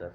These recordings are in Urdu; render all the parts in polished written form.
10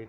1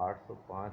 805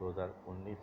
2019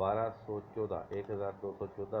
1214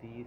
30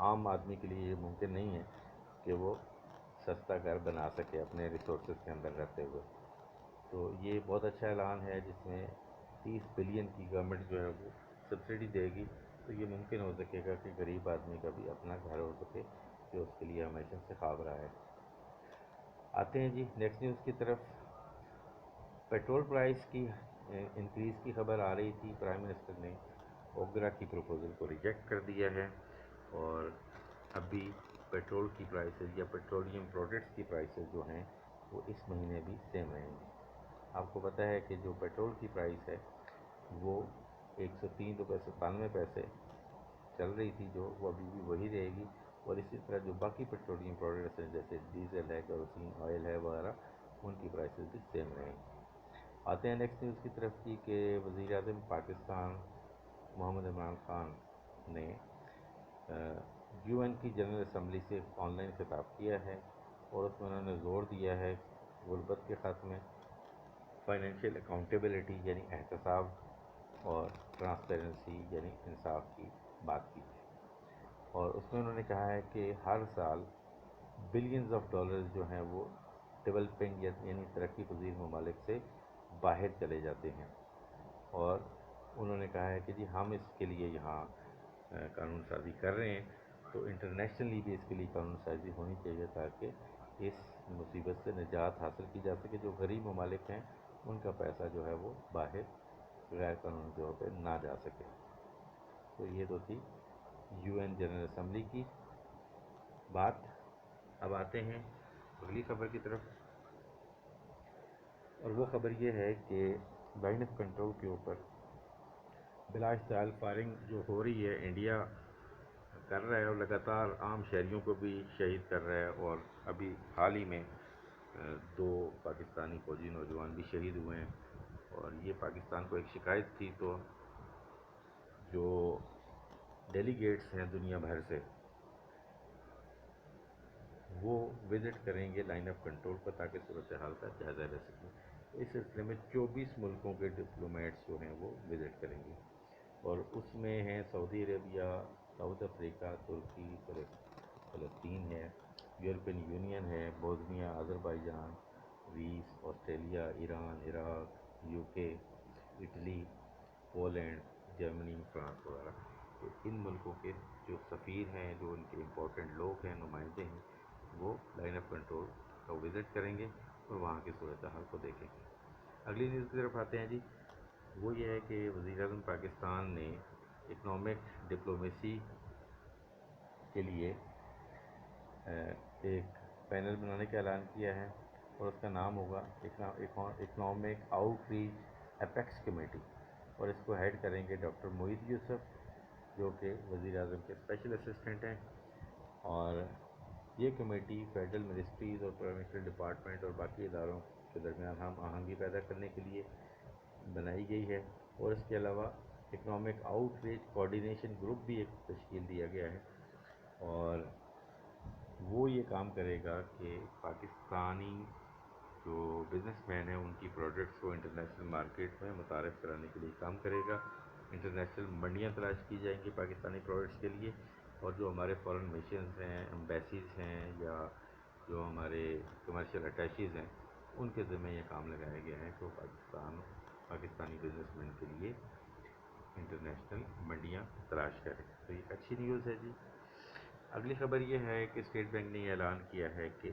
عام آدمی کے لیے یہ ممکن نہیں ہے کہ وہ سستا گھر بنا سکے اپنے ریسورسز کے اندر رہتے ہوئے۔ تو یہ بہت اچھا اعلان ہے جس میں 30 بلین کی گورنمنٹ جو ہے وہ سبسڈی دے گی، تو یہ ممکن ہو سکے گا کہ غریب آدمی کا بھی اپنا گھر ہو سکے جو اس کے لیے ہمیشہ سے خواب رہا ہے۔ آتے ہیں جی نیکسٹ نیوز کی طرف۔ پیٹرول پرائس کی انکریز کی خبر آ رہی تھی، پرائم منسٹر نے اوگرا کی پروپوزل کو ریجیکٹ کر دیا ہے، اور ابھی پیٹرول کی پرائسز یا پیٹرولیم پروڈکٹس کی پرائسز جو ہیں وہ اس مہینے بھی سیم رہیں گی۔ آپ کو پتہ ہے کہ جو پیٹرول کی پرائس ہے وہ 103.97 روپے چل رہی تھی، جو وہ ابھی بھی وہی رہے گی، اور اسی طرح جو باقی پیٹرولیم پروڈکٹس ہیں جیسے ڈیزل ہے، کیروسین آئل ہے وغیرہ، ان کی پرائسز بھی سیم رہیں گی۔ آتے ہیں نیکسٹ نیوز کی طرف کی کہ وزیر اعظم پاکستان محمد عمران خان نے یو این کی جنرل اسمبلی سے آن لائن خطاب کیا ہے، اور اس میں انہوں نے زور دیا ہے غربت کے خاتمے، فائنینشیل اکاؤنٹیبلٹی یعنی احتساب، اور ٹرانسپیرنسی یعنی انصاف کی بات کی ہے۔ اور اس میں انہوں نے کہا ہے کہ ہر سال بلینز آف ڈالرز جو ہیں وہ ڈیولپنگ یعنی ترقی پذیر ممالک سے باہر چلے جاتے ہیں، اور انہوں نے کہا ہے کہ جی ہم اس کے لیے یہاں قانون سازی کر رہے ہیں، تو انٹرنیشنلی بھی اس کے لیے قانون سازی ہونی چاہیے تاکہ اس مصیبت سے نجات حاصل کی جا سکے۔ جو غریب ممالک ہیں ان کا پیسہ جو ہے وہ باہر غیر قانونی طور پہ نہ جا سکے۔ تو یہ تو تھی یو این جنرل اسمبلی کی بات۔ اب آتے ہیں اگلی خبر کی طرف، اور وہ خبر یہ ہے کہ لائن آف کنٹرول کے اوپر بلا اشتعال فائرنگ جو ہو رہی ہے انڈیا کر رہا ہے، اور لگاتار عام شہریوں کو بھی شہید کر رہا ہے، اور ابھی حال ہی میں 2 پاکستانی فوجی نوجوان بھی شہید ہوئے ہیں۔ اور یہ پاکستان کو ایک شکایت تھی، تو جو ڈیلیگیٹس ہیں دنیا بھر سے وہ وزٹ کریں گے لائن آف کنٹرول پر تاکہ صورتحال کا جائزہ لے سکیں۔ اس سلسلے میں 24 ملکوں کے ڈپلومیٹس جو ہیں وہ وزٹ کریں گے، اور اس میں ہیں سعودی عربیہ، ساؤتھ افریقہ، ترکی، فلسطین ہے، یورپین یونین ہے، Bosnia, Azerbaijan, Greece, Australia, Iran, Iraq, U K, Italy, Poland, Germany, France وغیرہ۔ تو ان ملکوں کے جو سفیر ہیں، جو ان کے امپورٹنٹ لوگ ہیں، نمائندے ہیں، وہ لائن آف کنٹرول کا وزٹ کریں گے اور وہاں کی صورتحال کو دیکھیں گے۔ اگلی نیوز کی طرف آتے ہیں جی، وہ یہ ہے کہ وزیر اعظم پاکستان نے اکنامک ڈپلومیسی کے لیے ایک پینل بنانے کا اعلان کیا ہے، اور اس کا نام ہوگا economic out reach apex committee, اور اس کو ہیڈ کریں گے ڈاکٹر معید یوسف جو کہ وزیر اعظم کے اسپیشل اسسٹنٹ ہیں۔ اور یہ کمیٹی فیڈرل منسٹریز اور پروونشل ڈپارٹمنٹ اور باقی اداروں کے درمیان ہم آہنگی پیدا کرنے کے لیے بنائی گئی ہے، اور اس کے علاوہ economic out reach coordination group بھی ایک تشکیل دیا گیا ہے، اور وہ یہ کام کرے گا کہ پاکستانی جو بزنس مین ہیں ان کی پروڈکٹس کو انٹرنیشنل مارکیٹ میں متعارف کرانے کے لیے کام کرے گا۔ انٹرنیشنل منڈیاں تلاش کی جائیں گی پاکستانی پروڈکٹس کے لیے، اور جو ہمارے فارن مشنز ہیں، ایمبیسیز ہیں، یا جو ہمارے کمرشل اٹیچیز ہیں، ان کے ذمہ یہ کام لگایا گیا ہے کہ وہ پاکستانی بزنس مین کے لیے انٹرنیشنل منڈیاں تلاش کریں۔ تو یہ اچھی نیوز ہے جی۔ اگلی خبر یہ ہے کہ اسٹیٹ بینک نے یہ اعلان کیا ہے کہ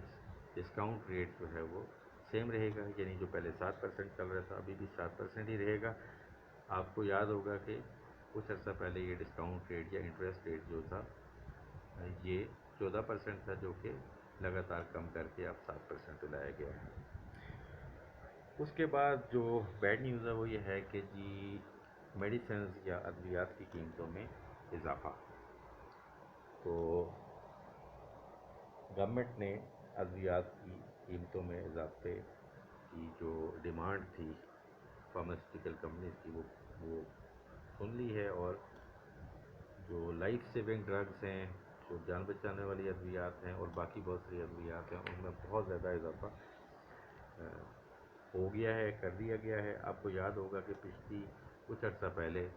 ڈسکاؤنٹ ریٹ جو ہے وہ سیم رہے گا، یعنی جو پہلے 7% چل رہا تھا ابھی بھی 7% ہی رہے گا۔ آپ کو یاد ہوگا کہ کچھ عرصہ پہلے یہ ڈسکاؤنٹ ریٹ یا انٹرسٹ ریٹ جو تھا یہ 14% تھا، جو کہ لگاتار کم کر کے اب 7% پہ لایا گیا ہے۔ اس کے بعد جو بیڈ نیوز ہے وہ یہ ہے کہ جی میڈیسنز یا ادویات کی قیمتوں میں اضافہ۔ تو گورنمنٹ نے ادویات کی قیمتوں میں اضافے کی جو ڈیمانڈ تھی فارماسیوٹیکل کمپنیز کی وہ سن لی ہے، اور جو لائف سیونگ ڈرگز ہیں، جو جان بچانے والی ادویات ہیں، اور باقی بہت سی ادویات ہیں، ان میں بہت زیادہ اضافہ ہو گیا ہے، کر دیا گیا ہے۔ آپ کو یاد ہوگا کہ پچھلی کچھ عرصہ پہلے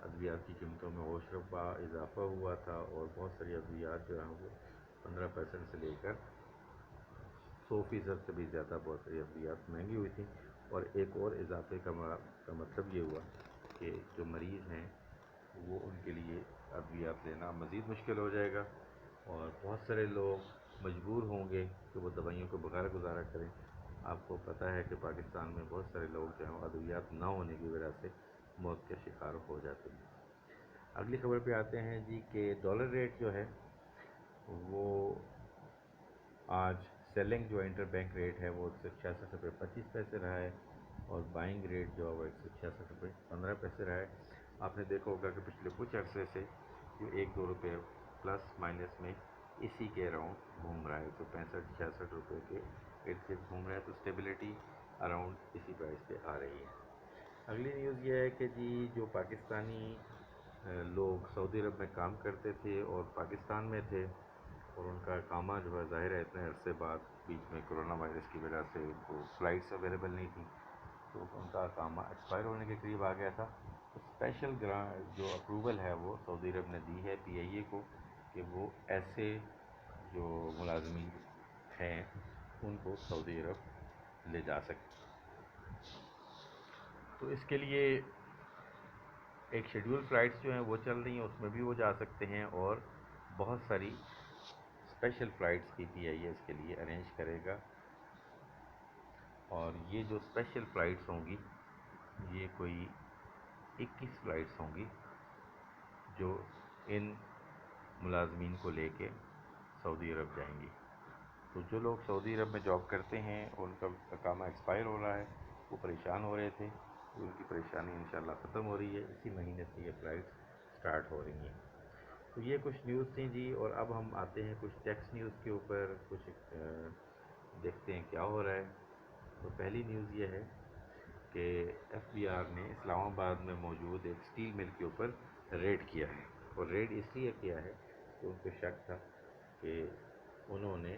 ادویات کی قیمتوں میں ہوش ربا اضافہ ہوا تھا اور بہت ساری ادویات جو ہیں وہ 15% سے لے کر 100% سے بھی زیادہ بہت ساری ادویات مہنگی ہوئی تھیں، اور ایک اور اضافے کا مطلب یہ ہوا کہ جو مریض ہیں وہ ان کے لیے ادویات لینا مزید مشکل ہو جائے گا، اور بہت سارے لوگ مجبور ہوں گے کہ وہ دوائیوں کے بغیر گزارا کریں۔ آپ کو پتہ ہے کہ پاکستان میں بہت سارے لوگ جو ہیں ادویات نہ ہونے کی وجہ سے موت کے شکار ہو جاتے ہیں۔ اگلی خبر پہ آتے ہیں جی کہ ڈالر ریٹ جو ہے وہ آج سیلنگ جو انٹر بینک ریٹ ہے وہ 166.25 روپے رہا ہے، اور بائنگ ریٹ جو ہے وہ 166.15 رہا ہے۔ آپ نے دیکھا ہوگا کہ پچھلے کچھ عرصے سے جو 1-2 روپے پلس مائنس میں اسی کے اراؤنڈ گھوم رہا ہے، تو 65-66 روپے کے ارد گرد گھوم رہا ہے، تو اسٹیبلٹی اراؤنڈ اسی پرائس پہ آ رہی ہے۔ اگلی نیوز یہ ہے کہ جی جو پاکستانی لوگ سعودی عرب میں کام کرتے تھے اور پاکستان میں تھے، اور ان کا اقامہ جو ہے ظاہر ہے اتنے عرصے بعد بیچ میں کرونا وائرس کی وجہ سے ان کو فلائٹس اویلیبل نہیں تھیں، تو ان کا اقامہ ایکسپائر ہونے کے قریب آ گیا تھا، تو اسپیشل گرانٹ جو اپروول ہے وہ سعودی عرب نے دی ہے پی آئی اے کو کہ وہ ایسے جو ملازمین ہیں ان کو سعودی عرب لے جا سکے۔ تو اس کے لیے ایک شیڈول فلائٹس جو ہیں وہ چل رہی ہیں، اس میں بھی وہ جا سکتے ہیں، اور بہت ساری اسپیشل فلائٹس کی پی آئی اے اس کے لیے ارینج کرے گا، اور یہ جو اسپیشل فلائٹس ہوں گی یہ کوئی 21 فلائٹس ہوں گی جو ان ملازمین کو لے کے سعودی عرب جائیں گی۔ تو جو لوگ سعودی عرب میں جاب کرتے ہیں ان کا اقامہ ایکسپائر ہو رہا ہے، وہ پریشان ہو رہے تھے، ان کی پریشانی انشاءاللہ ختم ہو رہی ہے، اسی مہینے سے یہ فلائٹس سٹارٹ ہو رہی ہیں۔ تو یہ کچھ نیوز تھیں جی، اور اب ہم آتے ہیں کچھ ٹیکس نیوز کے اوپر، کچھ دیکھتے ہیں کیا ہو رہا ہے۔ تو پہلی نیوز یہ ہے کہ ایف بی آر نے اسلام آباد میں موجود ایک اسٹیل مل کے اوپر ریڈ کیا ہے، اور ریڈ اس لیے کیا ہے کہ ان کو شک تھا کہ انہوں نے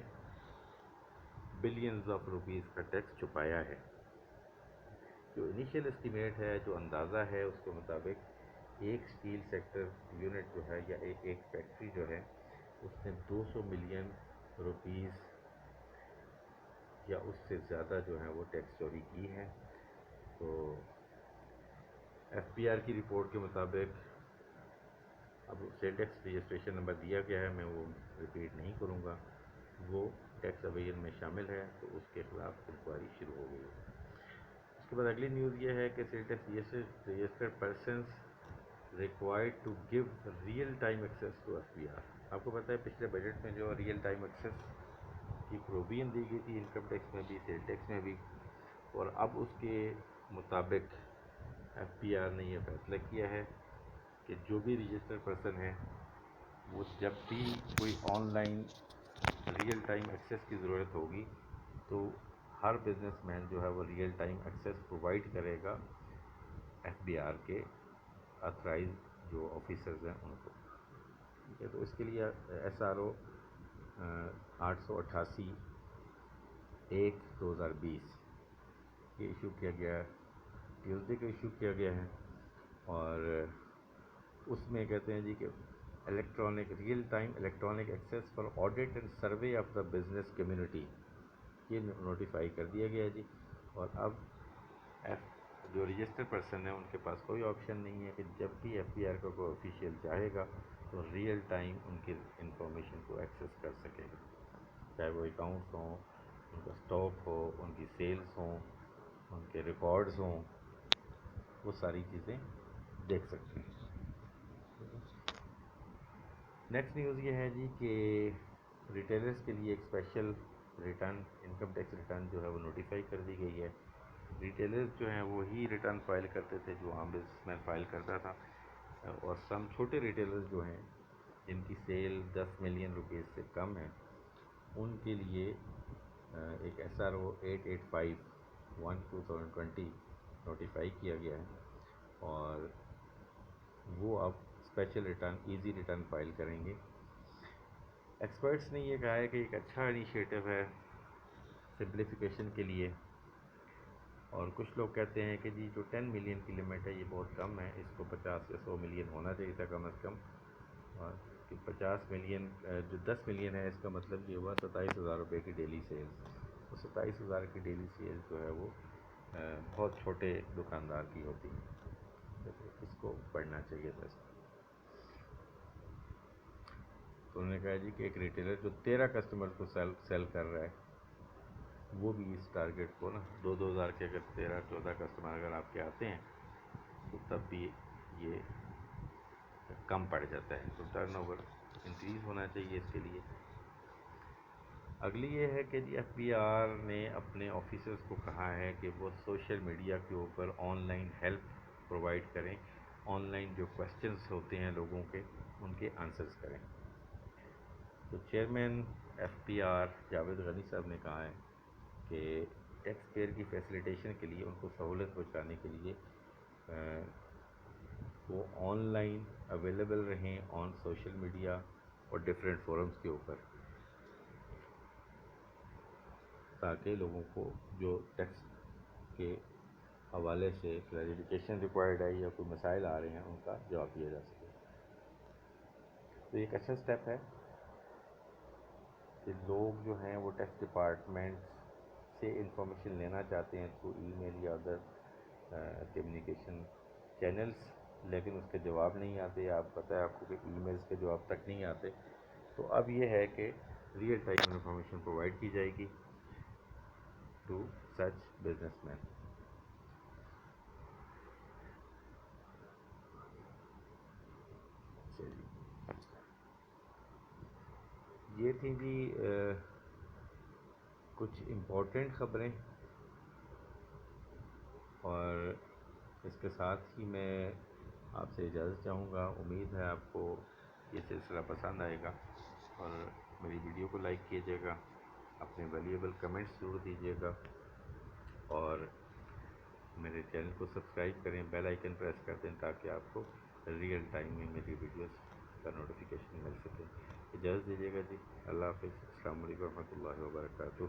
بلینز آف روپیز کا ٹیکس چھپایا ہے۔ جو انیشیل اسٹیمیٹ ہے، جو اندازہ ہے، اس کے مطابق ایک اسٹیل سیکٹر یونٹ جو ہے یا ایک فیکٹری جو ہے اس نے 200 ملین روپیز یا اس سے زیادہ جو ہے وہ ٹیکس چوری کی ہے۔ تو ایف بی آر کی رپورٹ کے مطابق اب سیل ٹیکس رجسٹریشن نمبر دیا گیا ہے، میں وہ ریپیٹ نہیں کروں گا، وہ ٹیکس اویژن میں شامل ہے، تو اس کے خلاف انکوائری شروع ہو گئی ہے۔ اس کے بعد اگلی نیوز یہ ہے کہ sale tax registered persons required to give real time access to F B R. آپ کو پتہ ہے پچھلے بجٹ میں جو ریئل ٹائم ایکسیس کی پروویژن دی گئی تھی انکم ٹیکس میں بھی، سیل ٹیکس میں بھی، اور اب اس کے مطابق ایف بی آر نے یہ فیصلہ کیا ہے کہ جو بھی رجسٹرڈ پرسن ہے وہ جب بھی کوئی on line real time access کی ضرورت ہوگی تو ہر بزنس مین جو ہے وہ ریئل ٹائم ایکسیس پرووائڈ کرے گا ایف بی آر کے آتھرائز جو آفیسرز ہیں ان کو، ٹھیک ہے۔ تو اس کے لیے ایس آر او 888 1/2020 یہ ایشو کیا گیا ہے، ٹیوزڈے کو ایشو کیا گیا ہے، اور اس میں کہتے ہیں جی کہ real time electronic access for audit and survey of the business community, یہ نوٹیفائی کر دیا گیا ہے جی۔ اور اب جو رجسٹر پرسن ہے ان کے پاس کوئی آپشن نہیں ہے کہ جب بھی ایف بی آر کا کوئی آفیشیل چاہے گا تو ریئل ٹائم ان کی انفارمیشن کو ایکسیس کر سکے گا، چاہے وہ اکاؤنٹس ہوں، ان کا اسٹاک ہو، ان کی سیلز ہوں، ان کے ریکارڈز ہوں، وہ ساری چیزیں دیکھ سکتے ہیں۔ نیکسٹ نیوز یہ ہے جی کہ ریٹیلرز کے لیے ایک special return income tax return جو ہے وہ نوٹیفائی کر دی گئی ہے۔ ریٹیلرز جو ہیں وہی ریٹرن فائل کرتے تھے جو عام بزنس مین فائل کرتا تھا، اور سم چھوٹے ریٹیلرز جو ہیں جن کی سیل 10 ملین روپیز سے کم ہے ان کے لیے ایک ایس آر او 885/2020 نوٹیفائی کیا گیا ہے، اور وہ اب special return easy return file کریں گے۔ ایکسپرٹس نے یہ کہا ہے کہ ایک اچھا انیشیٹو ہے سمپلیفیکیشن کے لیے، اور کچھ لوگ کہتے ہیں کہ جی جو 10 ملین کی لمٹ ہے یہ بہت کم ہے، اس کو 50 یا 100 ملین ہونا چاہیے تھا کم از کم، اور کہ 50 ملین جو 10 ملین ہے اس کا مطلب یہ ہوا 27,000 روپے کی ڈیلی سیلز. تو 27,000 کی ڈیلی سیلز جو ہے وہ بہت چھوٹے دکاندار کی ہوتی ہے، اس کو بڑھنا چاہیے تھا. تو انہوں نے کہا جی کہ ایک ریٹیلر جو 13 کسٹمر کو سیل کر رہا ہے وہ بھی اس ٹارگیٹ کو نا 2,000 کے اگر 13-14 کسٹمر اگر آپ کے آتے ہیں تو تب بھی یہ کم پڑ جاتا ہے. تو ٹرن اوور انکریز ہونا چاہیے اس کے لیے. اگلی یہ ہے کہ جی ایف بی آر نے اپنے آفیسرز کو کہا ہے کہ وہ سوشل میڈیا کے اوپر آن لائن ہیلپ پرووائڈ کریں، آن لائن جو کویسچنز ہوتے ہیں لوگوں کے ان کے آنسرز کریں. تو chairman F P R Javed Ghani صاحب نے کہا ہے کہ ٹیکس پیئر کی فیسیلیٹیشن کے لیے ان کو سہولت پہنچانے کے لیے وہ آن لائن اویلیبل رہیں آن سوشل میڈیا اور ڈفرینٹ فورمز کے اوپر، تاکہ لوگوں کو جو ٹیکس کے حوالے سے کلیریفیکیشن ریکوائرڈ ہے یا کوئی مسائل آ رہے ہیں ان کا جواب دیا جا سکے. تو ایک اچھا سٹیپ ہے کہ لوگ جو ہیں وہ ٹیکس ڈپارٹمنٹ سے انفارمیشن لینا چاہتے ہیں تھرو ای میل یا ادر کمیونیکیشن چینلز، لیکن اس کے جواب نہیں آتے. آپ پتہ ہے آپ کو کہ ای میلز کے جواب تک نہیں آتے. تو اب یہ ہے کہ ریئل ٹائم انفارمیشن پرووائڈ کی جائے گی ٹو سچ بزنس مین. یہ تھیں جی کچھ امپورٹنٹ خبریں، اور اس کے ساتھ ہی میں آپ سے اجازت چاہوں گا. امید ہے آپ کو یہ سلسلہ پسند آئے گا اور میری ویڈیو کو لائک کیجیے گا، اپنے ویلیویبل کمنٹس ضرور دیجیے گا، اور میرے چینل کو سبسکرائب کریں، بیل آئیکن پریس کر دیں تاکہ آپ کو ریئل ٹائم میں میری ویڈیوز کا نوٹیفیکیشن مل سکے. اجازت دیجیے گا جی. اللہ حافظ. السلام علیکم ورحمۃ اللہ وبرکاتہ.